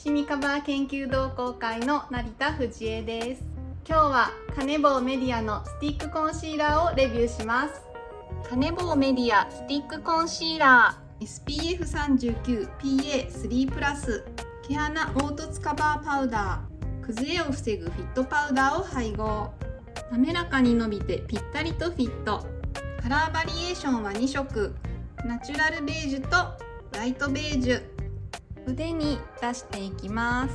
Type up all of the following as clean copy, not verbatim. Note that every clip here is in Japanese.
シミカバー研究同好会の成田藤江です。今日はカネボウメディアのスティックコンシーラーをレビューします。カネボウメディアスティックコンシーラー SPF39PA3+毛穴凹凸カバーパウダー、崩れを防ぐフィットパウダーを配合。滑らかに伸びてぴったりとフィット。カラーバリエーションは2色、ナチュラルベージュとライトベージュ。腕に出していきます。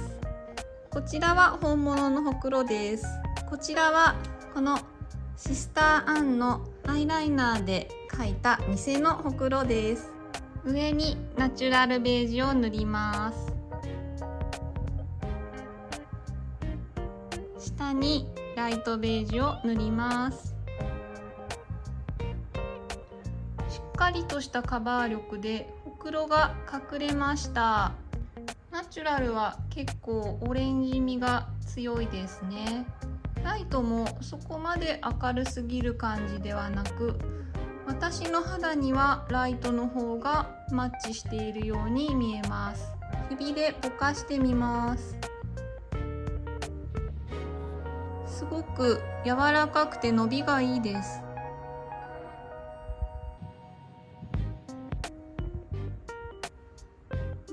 こちらは本物のほくろです。こちらはこのシスターアンのアイライナーで描いた偽のほくろです。上にナチュラルベージュを塗ります。下にライトベージュを塗ります。しっかりとしたカバー力でほくろが隠れました。ナチュラルは結構オレンジ味が強いですね。ライトもそこまで明るすぎる感じではなく、私の肌にはライトの方がマッチしているように見えます。指でぼかしてみます。すごく柔らかくて伸びがいいです。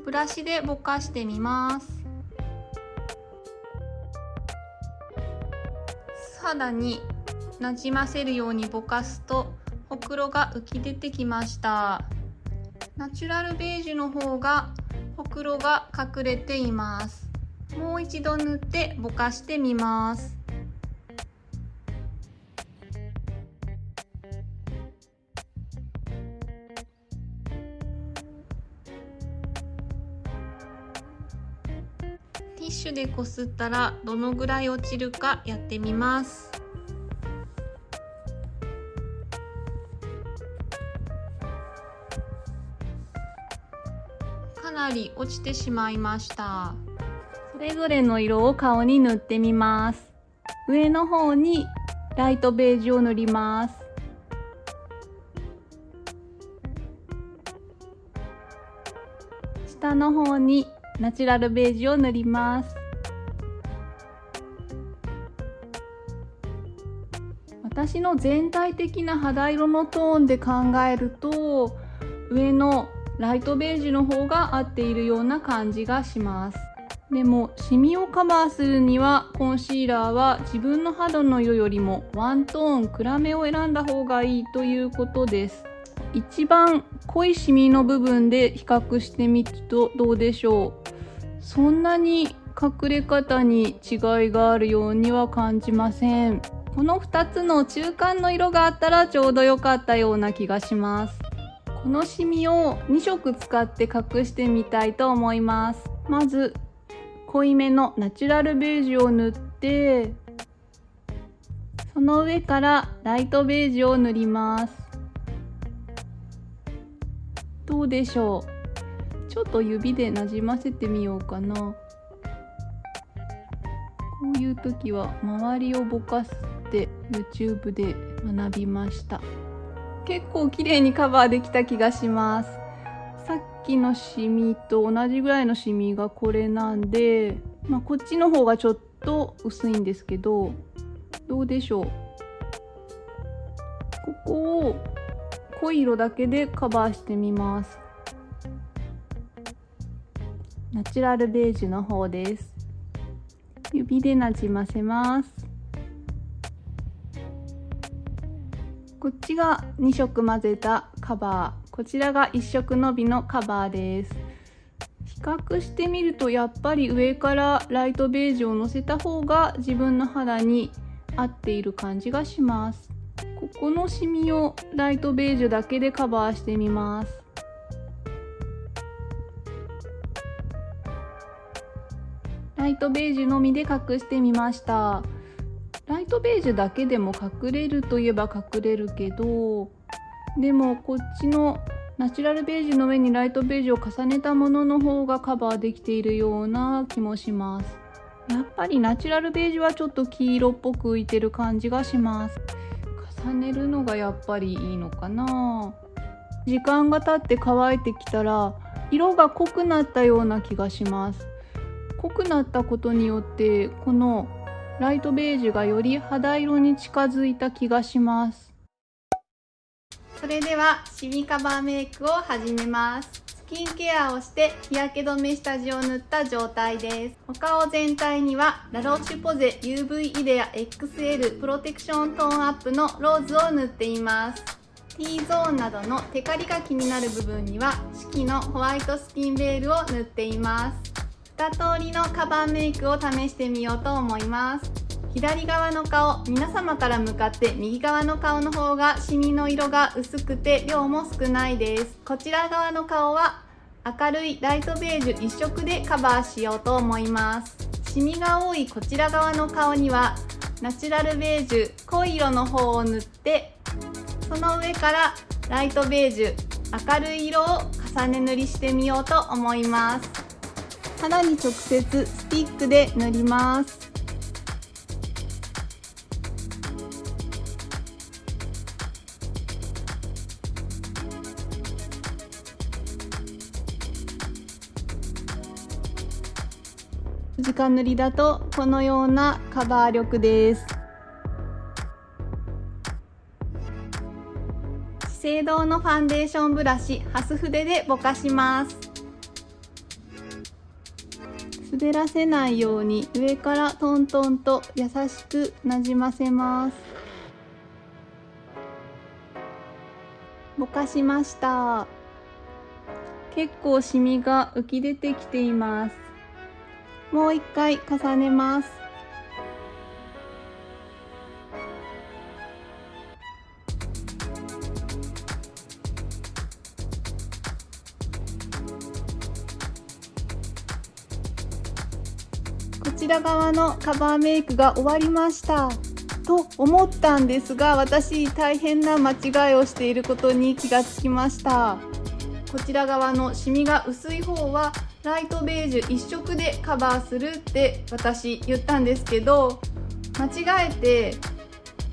ブラシでぼかしてみます。肌になじませるようにぼかすとほくろが浮き出てきました。ナチュラルベージュの方がほくろが隠れています。もう一度塗ってぼかしてみます。ティッシュでこすったらどのぐらい落ちるかやってみます。かなり落ちてしまいました。それぞれの色を顔に塗ってみます。上の方にライトベージュを塗ります。下の方にナチュラルベージュを塗ります。私の全体的な肌色のトーンで考えると、上のライトベージュの方が合っているような感じがします。でもシミをカバーするにはコンシーラーは自分の肌の色よりもワントーン暗めを選んだ方がいいということです。一番濃いシミの部分で比較してみるとどうでしょう。そんなに隠れ方に違いがあるようには感じません。この2つの中間の色があったらちょうど良かったような気がします。このシミを2色使って隠してみたいと思います。まず濃いめのナチュラルベージュを塗って、その上からライトベージュを塗ります。どうでしょう。ちょっと指でなじませてみようかな。こういう時は周りをぼかすって YouTube で学びました。結構綺麗にカバーできた気がします。さっきのシミと同じぐらいのシミがこれなんで、こっちの方がちょっと薄いんですけど、どうでしょう。ここを濃い色だけでカバーしてみます。ナチュラルベージュの方です。指でなじませます。こっちが2色混ぜたカバー、こちらが1色のびのカバーです。比較してみるとやっぱり上からライトベージュをのせた方が自分の肌に合っている感じがします。ここのシミをライトベージュだけでカバーしてみます。ライトベージュのみで隠してみました。ライトベージュだけでも隠れるといえば隠れるけど、でもこっちのナチュラルベージュの上にライトベージュを重ねたものの方がカバーできているような気もします。やっぱりナチュラルベージュはちょっと黄色っぽく浮いてる感じがします。重ねるのがやっぱりいいのかな。時間が経って乾いてきたら色が濃くなったような気がします。濃くなったことによってこのライトベージュがより肌色に近づいた気がします。それではシミカバーメイクを始めます。スキンケアをして日焼け止め下地を塗った状態です。お顔全体にはラロッシュポゼ UV イデア XL プロテクショントーンアップのローズを塗っています。T ゾーンなどのテカリが気になる部分には四季のホワイトスキンベールを塗っています。2通りのカバーメイクを試してみようと思います。左側の顔、皆様から向かって右側の顔の方がシミの色が薄くて量も少ないです。こちら側の顔は明るいライトベージュ一色でカバーしようと思います。シミが多いこちら側の顔にはナチュラルベージュ濃い色の方を塗って、その上からライトベージュ明るい色を重ね塗りしてみようと思います。肌に直接スティックで塗ります。直塗りだとこのようなカバー力です。資生堂のファンデーションブラシハス筆でぼかします。滑らせないように上からトントンと優しくなじませます。ぼかしました。結構シミが浮き出てきています。もう一回重ねます。こちら側のカバーメイクが終わりましたと思ったんですが、私大変な間違いをしていることに気がつきました。こちら側のシミが薄い方はライトベージュ一色でカバーするって私言ったんですけど、間違えて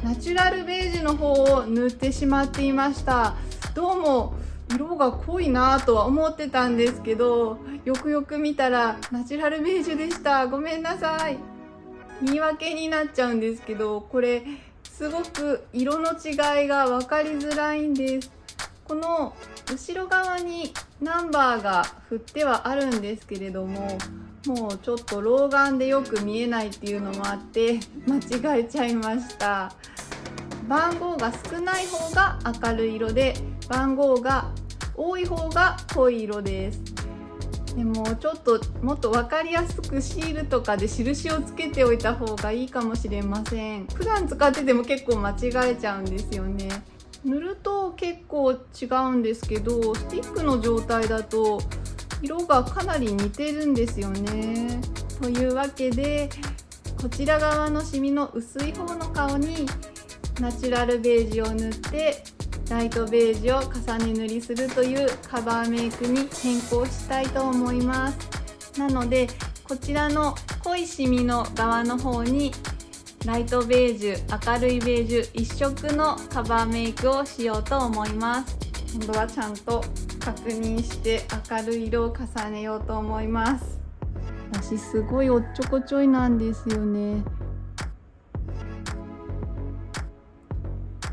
ナチュラルベージュの方を塗ってしまっていました。どうも色が濃いなとは思ってたんですけど、よくよく見たらナチュラルベージュでした。ごめんなさい。言い訳になっちゃうんですけど、これすごく色の違いが分かりづらいんです。この後ろ側にナンバーが振ってはあるんですけれども、もうちょっと老眼でよく見えないっていうのもあって間違えちゃいました。番号が少ない方が明るい色で、番号が多い方が濃い色です。でもちょっともっと分かりやすくシールとかで印をつけておいた方がいいかもしれません。普段使ってても結構間違えちゃうんですよね。塗ると結構違うんですけど、スティックの状態だと色がかなり似てるんですよね。というわけで、こちら側のシミの薄い方の顔にナチュラルベージュを塗ってライトベージュを重ね塗りするというカバーメイクに変更したいと思います。なのでこちらの濃いシミの側の方にライトベージュ、明るいベージュ一色のカバーメイクをしようと思います。今度はちゃんと確認して明るい色を重ねようと思います。私すごいおっちょこちょいなんですよね。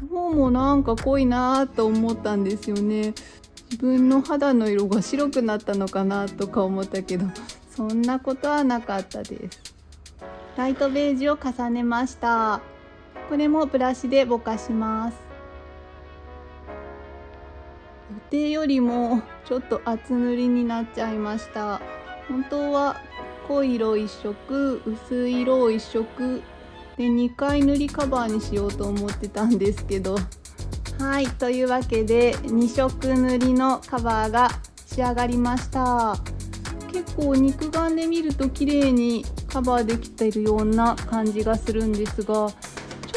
どうもなんか濃いなと思ったんですよね。自分の肌の色が白くなったのかなとか思ったけど、そんなことはなかったです。ライトベージュを重ねました。これもブラシでぼかします。予定よりもちょっと厚塗りになっちゃいました。本当は濃い色一色、薄い色一色で2回塗りカバーにしようと思ってたんですけど、はい、というわけで2色塗りのカバーが仕上がりました。結構肉眼で見ると綺麗にカバーできているような感じがするんですが、ちょ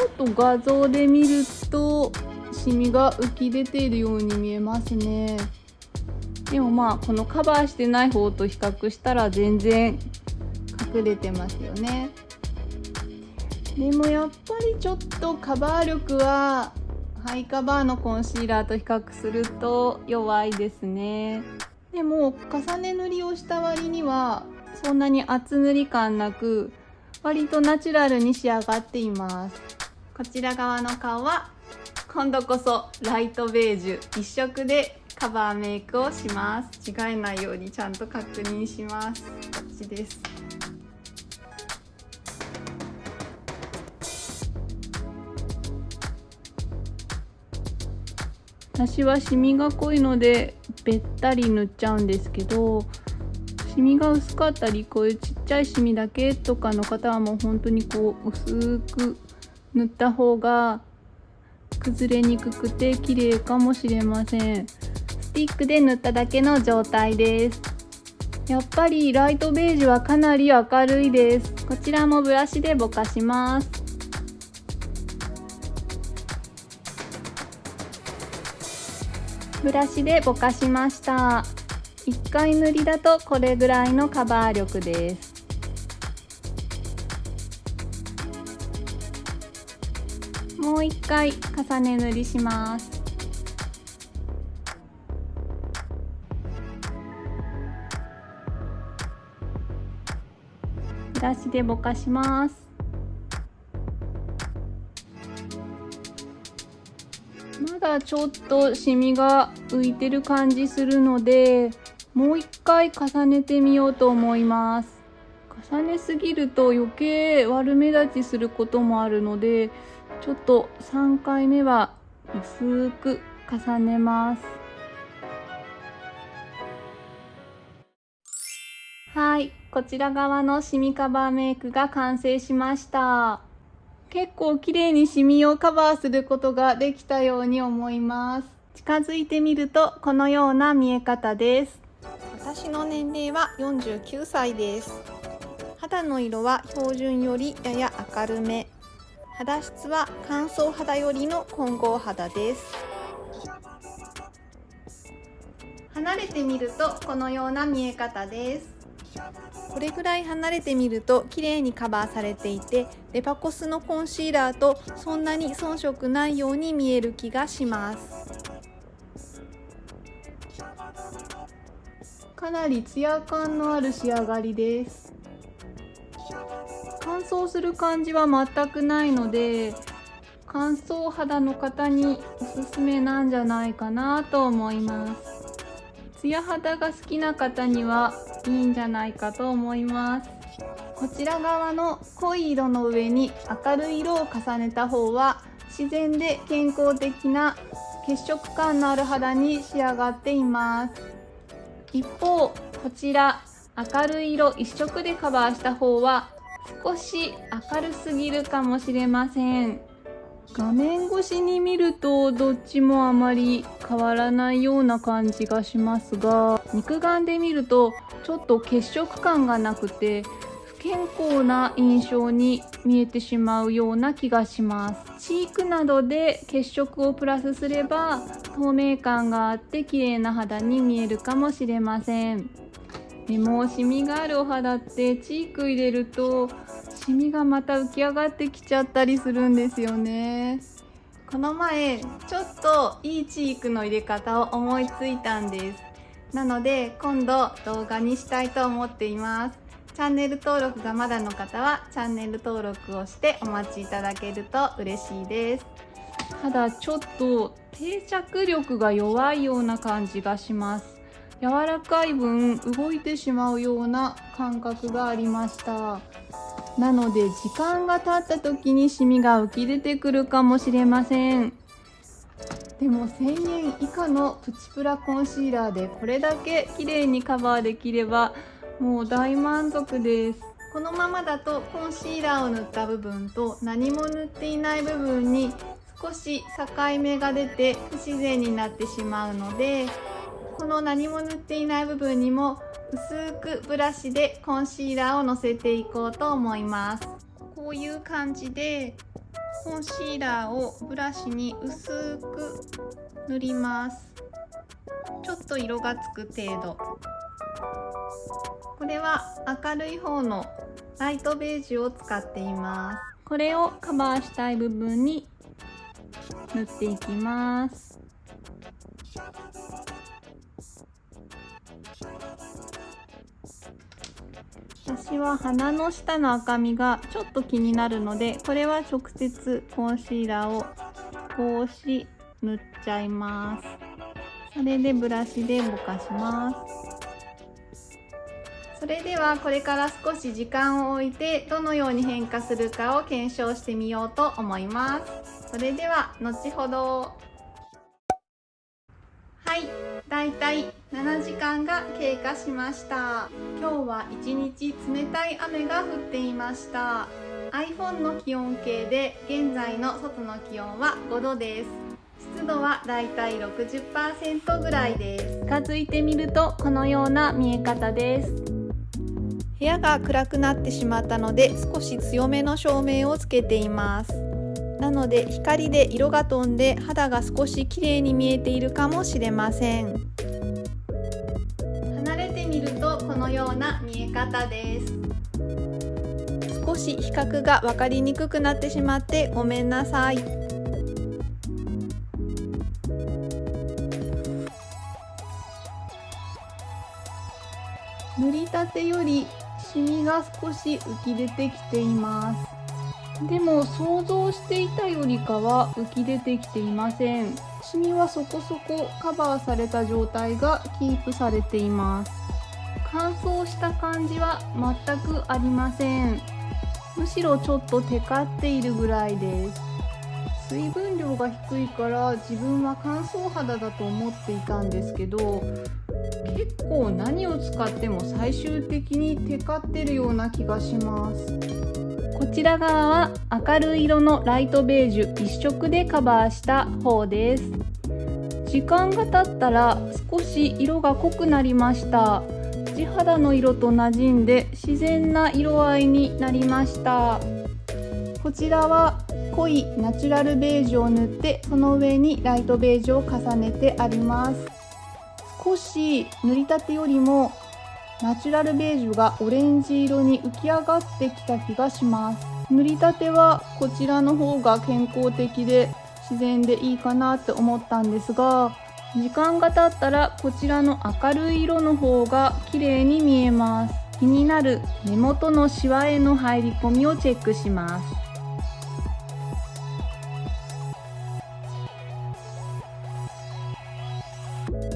っと画像で見るとシミが浮き出ているように見えますね。でもまあこのカバーしてない方と比較したら全然隠れてますよね。でもやっぱりちょっとカバー力はハイカバーのコンシーラーと比較すると弱いですね。でも重ね塗りをした割にはそんなに厚塗り感なく割とナチュラルに仕上がっています。こちら側の顔は今度こそライトベージュ一色でカバーメイクをします。違えないようにちゃんと確認します。こっちです。私はシミが濃いのでべったり塗っちゃうんですけど、シミが薄かったりこういうちっちゃいシミだけとかの方はもう本当にこう薄く塗った方が崩れにくくて綺麗かもしれません。スティックで塗っただけの状態です。やっぱりライトベージュはかなり明るいです。こちらもブラシでぼかします。ブラシでぼかしました。1回塗りだとこれぐらいのカバー力です。もう1回重ね塗りします。ブラシでぼかします。まだちょっとシミが浮いてる感じするので、もう一回重ねてみようと思います。重ねすぎると余計悪目立ちすることもあるので、ちょっと3回目は薄く重ねます。はい、こちら側のシミカバーメイクが完成しました。結構綺麗にシミをカバーすることができたように思います。近づいてみるとこのような見え方です。私の年齢は49歳です。肌の色は標準よりやや明るめ。肌質は乾燥肌よりの混合肌です。離れてみるとこのような見え方です。これぐらい離れてみると綺麗にカバーされていて、デパコスのコンシーラーとそんなに遜色ないように見える気がします。かなりツヤ感のある仕上がりです。乾燥する感じは全くないので、乾燥肌の方におすすめなんじゃないかなと思います。ツヤ肌が好きな方にはいいんじゃないかと思います。こちら側の濃い色の上に明るい色を重ねた方は自然で健康的な血色感のある肌に仕上がっています。一方、こちら明るい色一色でカバーした方は少し明るすぎるかもしれません。画面越しに見るとどっちもあまり変わらないような感じがしますが、肉眼で見るとちょっと血色感がなくて不健康な印象に見えてしまうような気がします。チークなどで血色をプラスすれば透明感があって綺麗な肌に見えるかもしれません。でもシミがあるお肌ってチーク入れるとシミがまた浮き上がってきちゃったりするんですよね。この前ちょっといいチークの入れ方を思いついたんです。なので今度動画にしたいと思っています。チャンネル登録がまだの方はチャンネル登録をしてお待ちいただけると嬉しいです。ただちょっと定着力が弱いような感じがします。柔らかい分動いてしまうような感覚がありました。なので時間が経った時にシミが浮き出てくるかもしれません。でも1000円以下のプチプラコンシーラーでこれだけ綺麗にカバーできればもう大満足です。このままだとコンシーラーを塗った部分と何も塗っていない部分に少し境目が出て不自然になってしまうので、この何も塗っていない部分にも薄くブラシでコンシーラーをのせていこうと思います。こういう感じでコンシーラーをブラシに薄く塗ります。ちょっと色がつく程度。これは明るい方のライトベージュを使っています。これをカバーしたい部分に塗っていきます。私は鼻の下の赤みがちょっと気になるので、これは直接コンシーラーを少し塗っちゃいます。それでブラシでぼかします。それではこれから少し時間を置いてどのように変化するかを検証してみようと思います。それでは後ほど。はい、だいたい7時間が経過しました。今日は一日冷たい雨が降っていました。 iPhone の気温計で現在の外の気温は5度です。湿度はだいたい 60% ぐらいです。近づいてみるとこのような見え方です。部屋が暗くなってしまったので少し強めの照明をつけています。なので光で色が飛んで肌が少し綺麗に見えているかもしれません。離れてみるとこのような見え方です。少し比較が分かりにくくなってしまってごめんなさい。塗りたてよりシミが少し浮き出てきています。でも想像していたよりかは浮き出てきていません。シミはそこそこカバーされた状態がキープされています。乾燥した感じは全くありません。むしろちょっとテカっているぐらいです。水分量が低いから自分は乾燥肌だと思っていたんですけど、結構何を使っても最終的にテカってるような気がします。こちら側は明るい色のライトベージュ一色でカバーした方です。時間が経ったら少し色が濃くなりました。地肌の色と馴染んで自然な色合いになりました。こちらは濃いナチュラルベージュを塗ってその上にライトベージュを重ねてあります。少し塗りたてよりもナチュラルベージュがオレンジ色に浮き上がってきた気がします。塗りたてはこちらの方が健康的で自然でいいかなって思ったんですが、時間が経ったらこちらの明るい色の方が綺麗に見えます。気になる目元のシワへの入り込みをチェックします。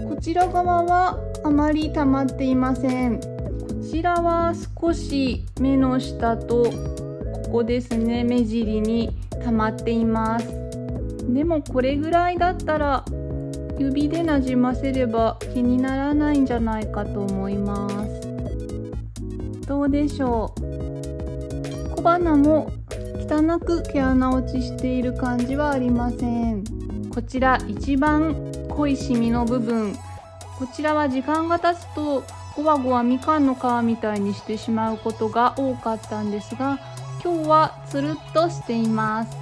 こちら側はあまり溜まっていません。こちらは少し目の下とここですね、目尻に溜まっています。でもこれぐらいだったら指でなじませれば気にならないんじゃないかと思います。どうでしょう。小鼻も汚く毛穴落ちしている感じはありません。こちら一番濃いシミの部分、こちらは時間が経つとゴワゴワみかんの皮みたいにしてしまうことが多かったんですが、今日はつるっとしています。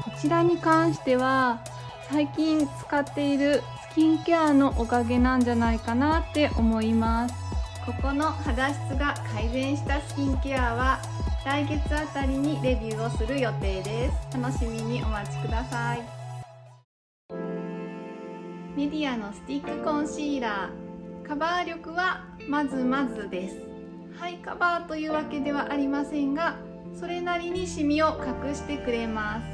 こちらに関しては最近使っているスキンケアのおかげなんじゃないかなって思います。ここの肌質が改善したスキンケアは来月あたりにレビューをする予定です。楽しみにお待ちください。メディアのスティックコンシーラー、カバー力はまずまずです。ハイカバーというわけではありませんが、それなりにシミを隠してくれます。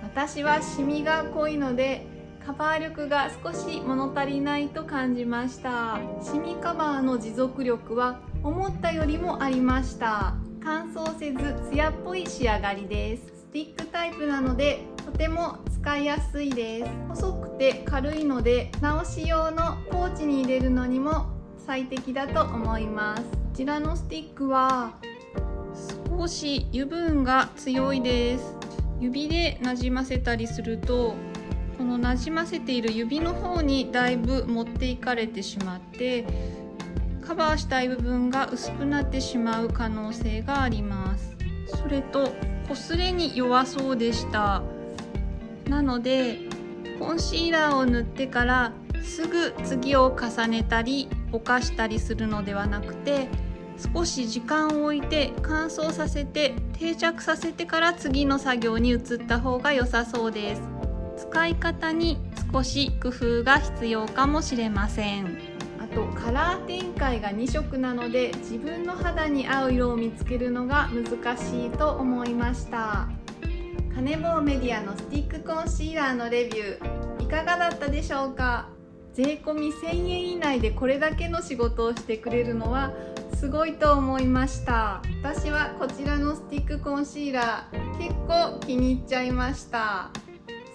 私はシミが濃いのでカバー力が少し物足りないと感じました。シミカバーの持続力は思ったよりもありました。乾燥せずツヤっぽい仕上がりです。スティックタイプなのでとても使いやすいです。細くて軽いので直し用のポーチに入れるのにも最適だと思います。こちらのスティックは少し油分が強いです。指でなじませたりするとこのなじませている指の方にだいぶ持っていかれてしまってカバーしたい部分が薄くなってしまう可能性があります。それと擦れに弱そうでした。なのでコンシーラーを塗ってからすぐ次を重ねたりぼかしたりするのではなくて、少し時間を置いて乾燥させて定着させてから次の作業に移った方が良さそうです。使い方に少し工夫が必要かもしれません。とカラー展開が2色なので自分の肌に合う色を見つけるのが難しいと思いました。カネボウメディアのスティックコンシーラーのレビューいかがだったでしょうか。税込み1000円以内でこれだけの仕事をしてくれるのはすごいと思いました。私はこちらのスティックコンシーラー結構気に入っちゃいました。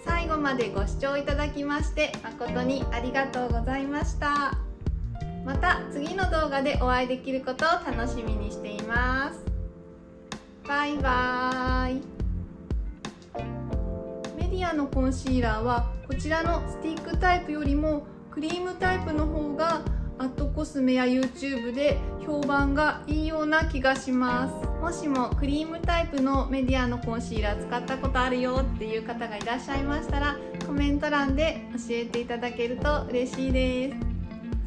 最後までご視聴いただきまして誠にありがとうございました。また次の動画でお会いできることを楽しみにしています。バイバーイ。メディアのコンシーラーはこちらのスティックタイプよりもクリームタイプの方がアットコスメや YouTube で評判がいいような気がします。もしもクリームタイプのメディアのコンシーラー使ったことあるよっていう方がいらっしゃいましたらコメント欄で教えていただけると嬉しいです。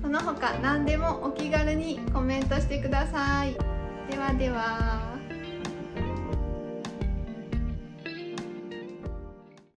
その他何でもお気軽にコメントしてください。ではでは。